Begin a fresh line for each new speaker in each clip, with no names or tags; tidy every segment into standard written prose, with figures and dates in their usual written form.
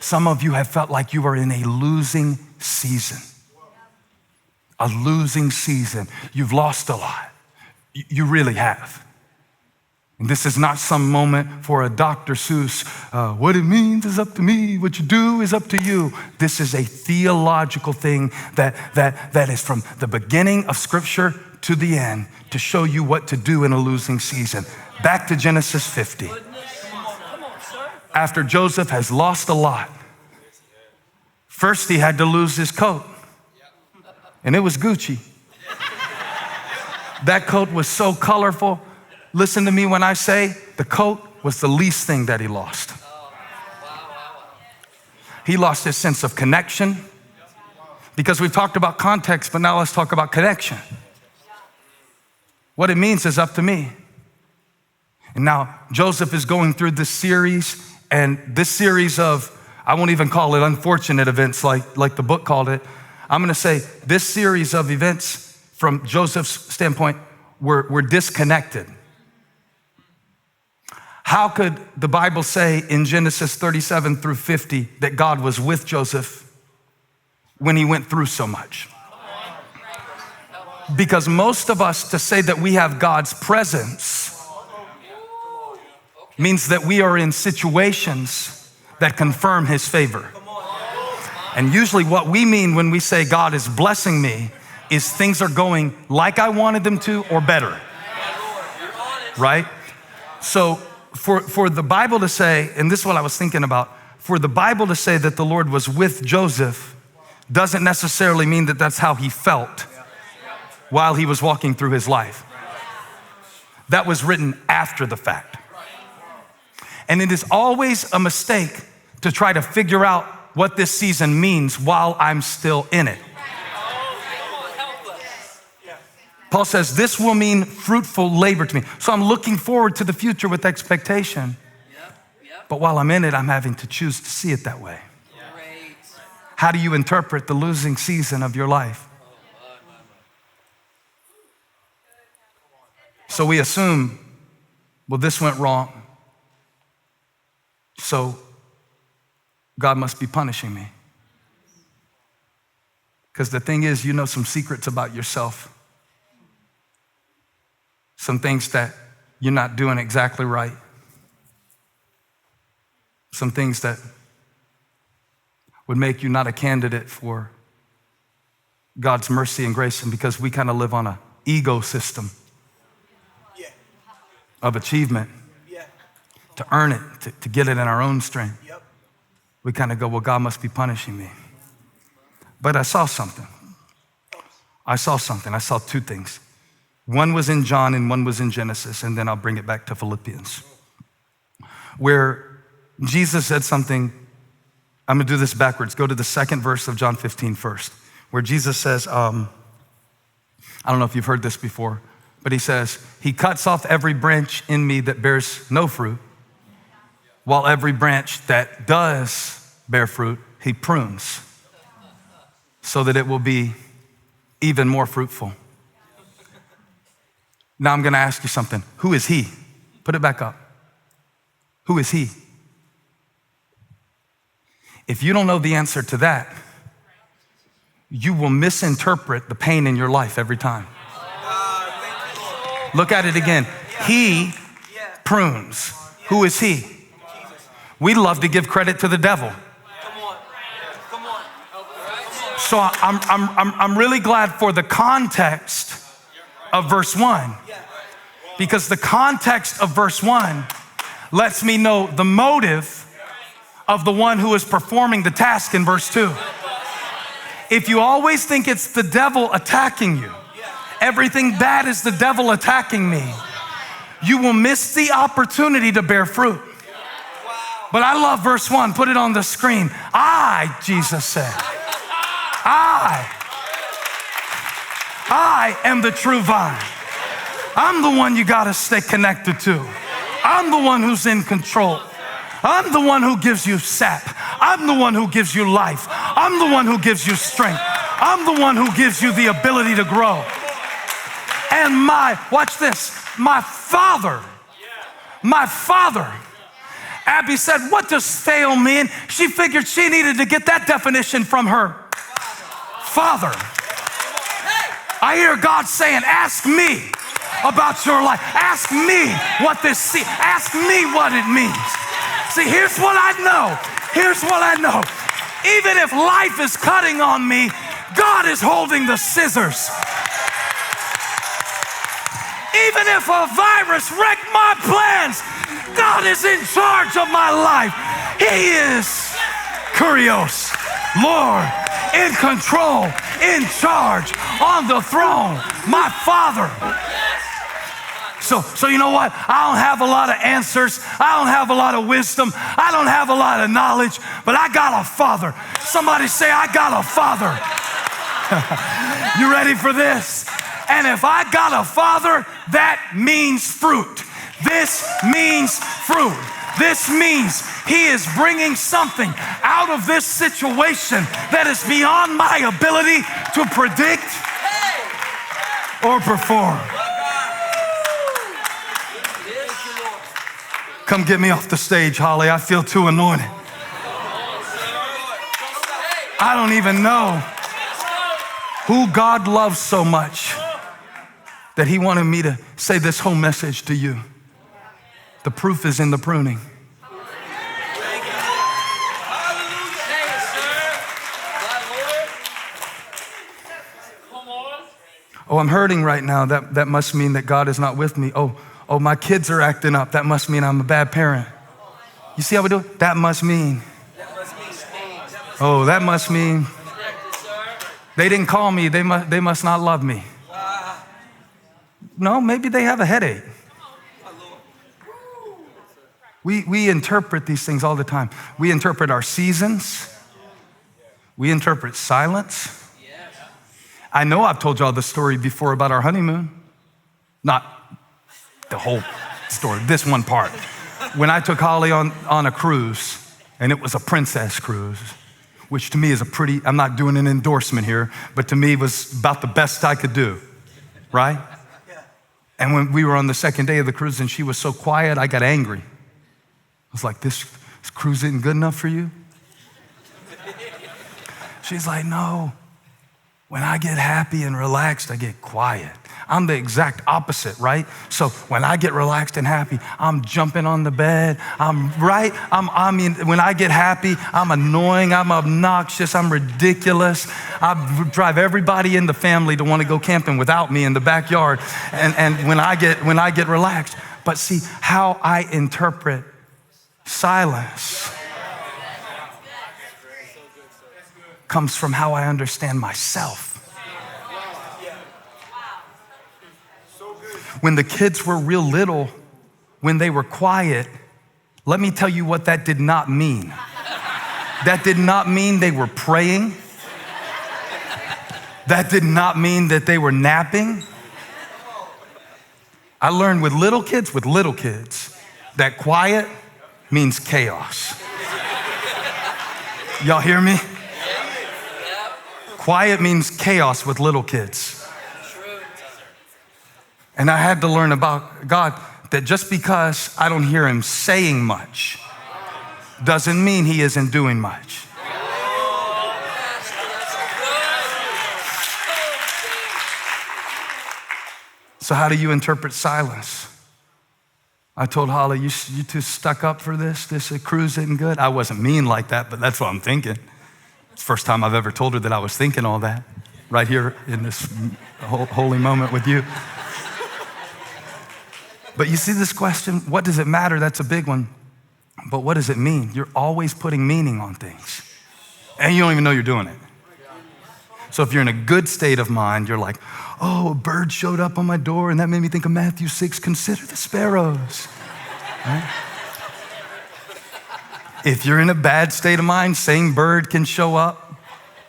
Some of you have felt like you are in a losing season. A losing season. You've lost a lot. You really have. And this is not some moment for a Dr. Seuss. What it means is up to me. What you do is up to you. This is a theological thing that is from the beginning of Scripture to the end to show you what to do in a losing season. Back to Genesis 50. After Joseph has lost a lot, first he had to lose his coat. And it was Gucci. That coat was so colorful. Listen to me when I say the coat was the least thing that he lost. He lost his sense of connection because we've talked about context, but now let's talk about connection. What it means is up to me. And now Joseph is going through this series, and this series of, I won't even call it unfortunate events like the book called it. I'm gonna say this series of events from Joseph's standpoint were disconnected. How could the Bible say in Genesis 37 through 50 that God was with Joseph when he went through so much? Because most of us, to say that we have God's presence means that we are in situations that confirm his favor. And usually what we mean when we say God is blessing me is things are going like I wanted them to or better, right? So for the Bible to say, and this is what I was thinking about, for the Bible to say that the Lord was with Joseph doesn't necessarily mean that that's how he felt while he was walking through his life. That was written after the fact. And it is always a mistake to try to figure out what this season means while I'm still in it. Paul says, this will mean fruitful labor to me. So I'm looking forward to the future with expectation. But while I'm in it, I'm having to choose to see it that way. How do you interpret the losing season of your life? So we assume, well, this went wrong, so God must be punishing me. Because the thing is, you know some secrets about yourself. Some things that you're not doing exactly right. Some things that would make you not a candidate for God's mercy and grace. And because we kind of live on an ego system of achievement, to earn it, to get it in our own strength, we kind of go, well, God must be punishing me. But I saw something. I saw two things. One was in John and one was in Genesis, and then I'll bring it back to Philippians, where Jesus said something. I'm gonna do this backwards. Go to the second verse of John 15 first, where Jesus says, I don't know if you've heard this before, but he says, he cuts off every branch in me that bears no fruit, while every branch that does bear fruit, he prunes so that it will be even more fruitful. Now I'm gonna ask you something. Who is he? Put it back up. Who is he? If you don't know the answer to that, you will misinterpret the pain in your life every time. Look at it again. He prunes. Who is he? We love to give credit to the devil. So I'm really glad for the context of verse 1, because the context of verse 1 lets me know the motive of the one who is performing the task in verse 2. If you always think it's the devil attacking you, everything bad is the devil attacking me, you will miss the opportunity to bear fruit. But I love verse 1. Put it on the screen. Jesus said, I am the true vine. I'm the one you gotta stay connected to. I'm the one who's in control. I'm the one who gives you sap. I'm the one who gives you life. I'm the one who gives you strength. I'm the one who gives you the ability to grow. And watch this, my father Abby said, what does fail mean? She figured she needed to get that definition from her father. I hear God saying, ask me about your life. Ask me what this see. Ask me what it means. See, here's what I know. Here's what I know. Even if life is cutting on me, God is holding the scissors. Even if a virus wrecked my plans, God is in charge of my life. He is Kurios, Lord, in control, in charge, on the throne, my Father. So you know what? I don't have a lot of answers. I don't have a lot of wisdom. I don't have a lot of knowledge, but I got a Father. Somebody say, I got a Father. You ready for this? And if I got a Father, that means fruit. This means fruit. This means he is bringing something out of this situation that is beyond my ability to predict or perform. Come get me off the stage, Holly. I feel too anointed. I don't even know who God loves so much that he wanted me to say this whole message to you. The proof is in the pruning. Oh, I'm hurting right now. That must mean that God is not with me. Oh, my kids are acting up. That must mean I'm a bad parent. You see how we do it? That must mean. Oh, that must mean they didn't call me. They must not love me. No, maybe they have a headache. We interpret these things all the time. We interpret our seasons. We interpret silence. I know I've told y'all the story before about our honeymoon. Not the whole story, this one part. When I took Holly on a cruise, and it was a princess cruise, which to me is I'm not doing an endorsement here, but to me was about the best I could do, right? And when we were on the second day of the cruise and she was so quiet, I got angry. I was like, this cruise isn't good enough for you? She's like, no. When I get happy and relaxed, I get quiet. I'm the exact opposite, right? So when I get relaxed and happy, I'm jumping on the bed. I mean, when I get happy, I'm annoying, I'm obnoxious, I'm ridiculous. I drive everybody in the family to want to go camping without me in the backyard. And when I get relaxed, but see how I interpret silence comes from how I understand myself. When the kids were real little, when they were quiet, let me tell you what that did not mean. That did not mean they were praying. That did not mean that they were napping. I learned with little kids, that quiet means chaos. Y'all hear me? Quiet means chaos with little kids. And I had to learn about God that just because I don't hear him saying much doesn't mean he isn't doing much. So how do you interpret silence? I told Holly, you too stuck up for this? This cruise isn't good? I wasn't mean like that, but that's what I'm thinking. It's the first time I've ever told her that I was thinking all that, right here in this holy moment with you. But you see this question, what does it matter? That's a big one. But what does it mean? You're always putting meaning on things, and you don't even know you're doing it. So if you're in a good state of mind, you're like, oh, a bird showed up on my door, and that made me think of Matthew 6, consider the sparrows. Right? If you're in a bad state of mind, same bird can show up.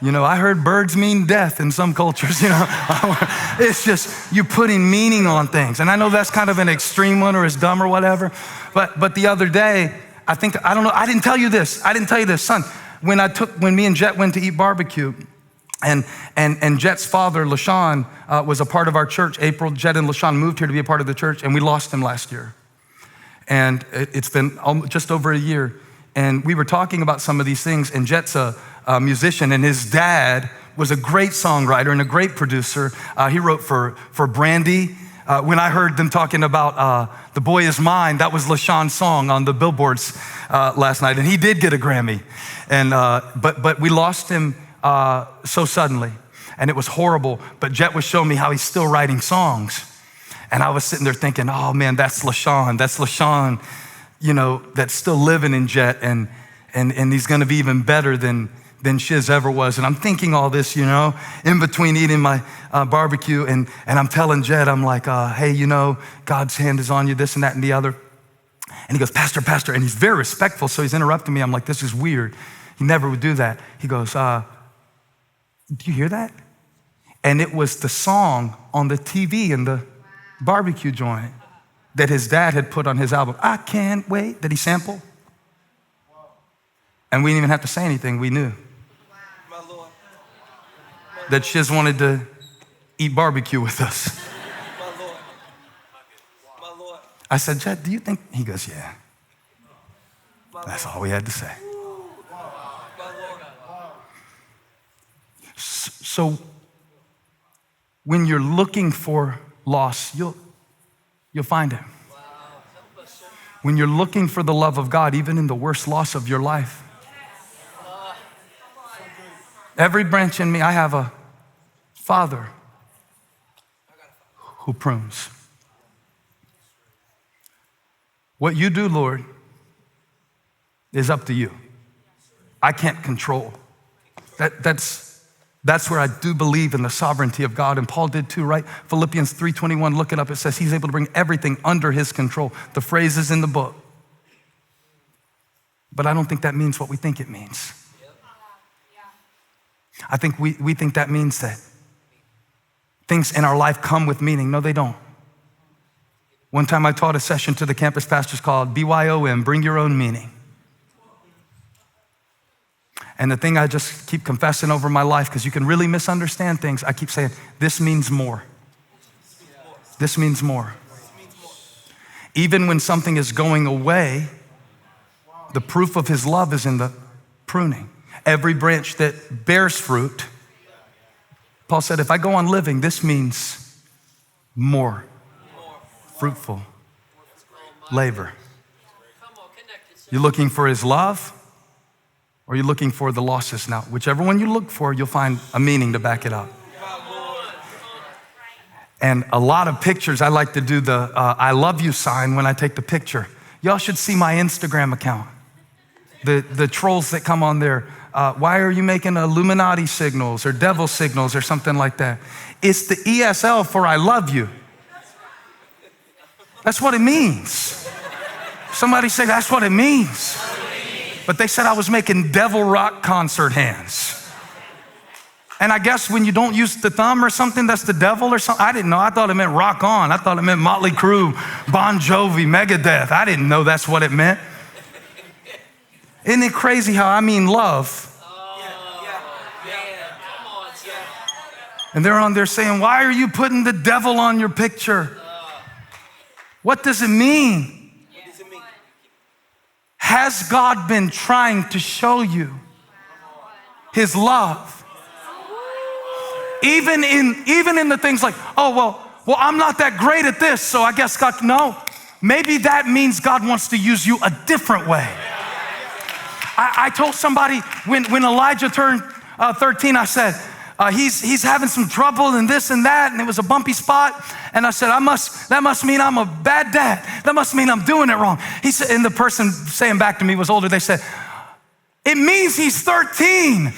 You know, I heard birds mean death in some cultures, you know. It's just you putting meaning on things. And I know that's kind of an extreme one or it's dumb or whatever. But the other day, I didn't tell you this, son. When me and Jet went to eat barbecue, and Jet's father, LaShawn, was a part of our church. April, Jet, and LaShawn moved here to be a part of the church, and we lost him last year. And it's been just over a year. And we were talking about some of these things, and Jet's a musician, and his dad was a great songwriter and a great producer. He wrote for Brandy. When I heard them talking about The Boy Is Mine, that was LaShawn's song on the billboards last night, and he did get a Grammy. And but we lost him so suddenly, and it was horrible. But Jet was showing me how he's still writing songs. And I was sitting there thinking, oh man, that's LaShawn, you know, that's still living in Jet, and he's gonna be even better than Shiz ever was. And I'm thinking all this, you know, in between eating my barbecue, and I'm telling Jet, I'm like, hey, you know, God's hand is on you, this and that and the other. And he goes, Pastor, and he's very respectful, so he's interrupting me. I'm like, this is weird. He never would do that. He goes, do you hear that? And it was the song on the TV in the barbecue joint that his dad had put on his album, I Can't Wait, that he sampled. And we didn't even have to say anything, we knew. That Shiz wanted to eat barbecue with us. I said, Jet, do you think? He goes, yeah. That's all we had to say. So when you're looking for loss, you'll find him. When you're looking for the love of God, even in the worst loss of your life. Every branch in me, I have a Father who prunes. What you do, Lord, is up to you. I can't control. That's where I do believe in the sovereignty of God, and Paul did too, right? Philippians 3:21, look it up. It says he's able to bring everything under his control. The phrase is in the book. But I don't think that means what we think it means. I think we think that means that things in our life come with meaning. No, they don't. One time I taught a session to the campus pastors called BYOM, Bring Your Own Meaning. And the thing I just keep confessing over my life, because you can really misunderstand things, I keep saying, this means more. This means more. Even when something is going away, the proof of his love is in the pruning. Every branch that bears fruit, Paul said, if I go on living, this means more fruitful labor. You're looking for his love, or you're looking for the losses now? Whichever one you look for, you'll find a meaning to back it up. And a lot of pictures, I like to do the I love you sign when I take the picture. Y'all should see my Instagram account. The trolls that come on there, why are you making Illuminati signals or devil signals or something like that? It's the ESL for I love you. That's what it means. Somebody say that's what it means. But they said I was making devil rock concert hands. And I guess when you don't use the thumb or something, that's the devil or something. I didn't know. I thought it meant rock on. I thought it meant Motley Crue, Bon Jovi, Megadeth. I didn't know that's what it meant. Isn't it crazy how I mean love? And they're on there saying, why are you putting the devil on your picture? What does it mean? Has God been trying to show you his love? Even in the things like, oh, well, I'm not that great at this, so I guess God, no. Maybe that means God wants to use you a different way. I told somebody when Elijah turned 13, I said, he's having some trouble and this and that, and it was a bumpy spot. And I said, that must mean I'm a bad dad. That must mean I'm doing it wrong. He said, and the person saying back to me was older. They said, it means he's 13.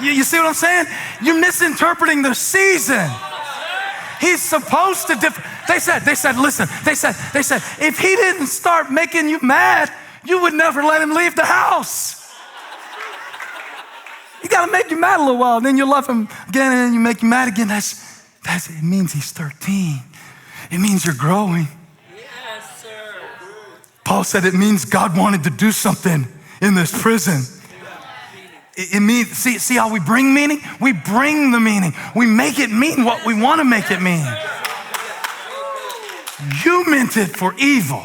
You see what I'm saying? You're misinterpreting the season. He's supposed to They said, listen, they said, if he didn't start making you mad, you would never let him leave the house. You gotta make you mad a little while, and then you love him again, and then you make you mad again. It means he's 13. It means you're growing.
Yes, sir.
Paul said it means God wanted to do something in this prison. It means, see how we bring meaning? We bring the meaning. We make it mean what we want to make it mean. You meant it for evil.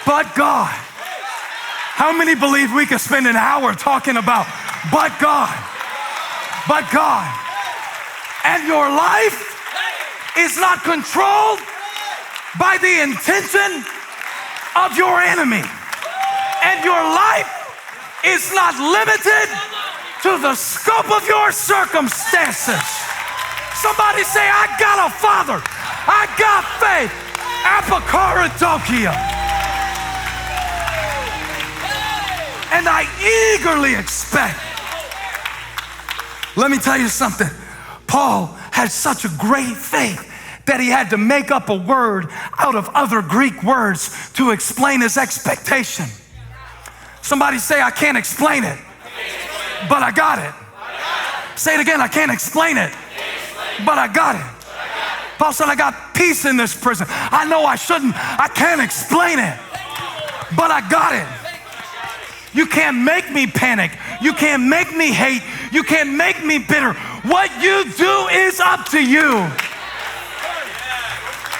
But God. How many believe we could spend an hour talking about but God? But God. And your life is not controlled by the intention of your enemy. And your life is not limited to the scope of your circumstances. Somebody say, I got a Father. I got faith. Apokaritokia. And I eagerly expect. Let me tell you something. Paul had such a great faith that he had to make up a word out of other Greek words to explain his expectation. Somebody say, I can't explain it, but I got it. Say it again, I can't explain it, but I got it. Paul said, I got peace in this prison. I know I shouldn't. I can't explain it, but I got it. You can't make me panic. You can't make me hate. You can't make me bitter. What you do is up to you.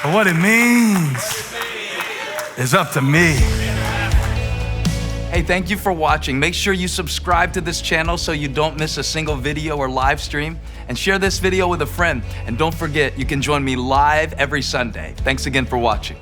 But what it means is up to me.
Hey, thank you for watching. Make sure you subscribe to this channel so you don't miss a single video or live stream. And share this video with a friend. And don't forget, you can join me live every Sunday. Thanks again for watching.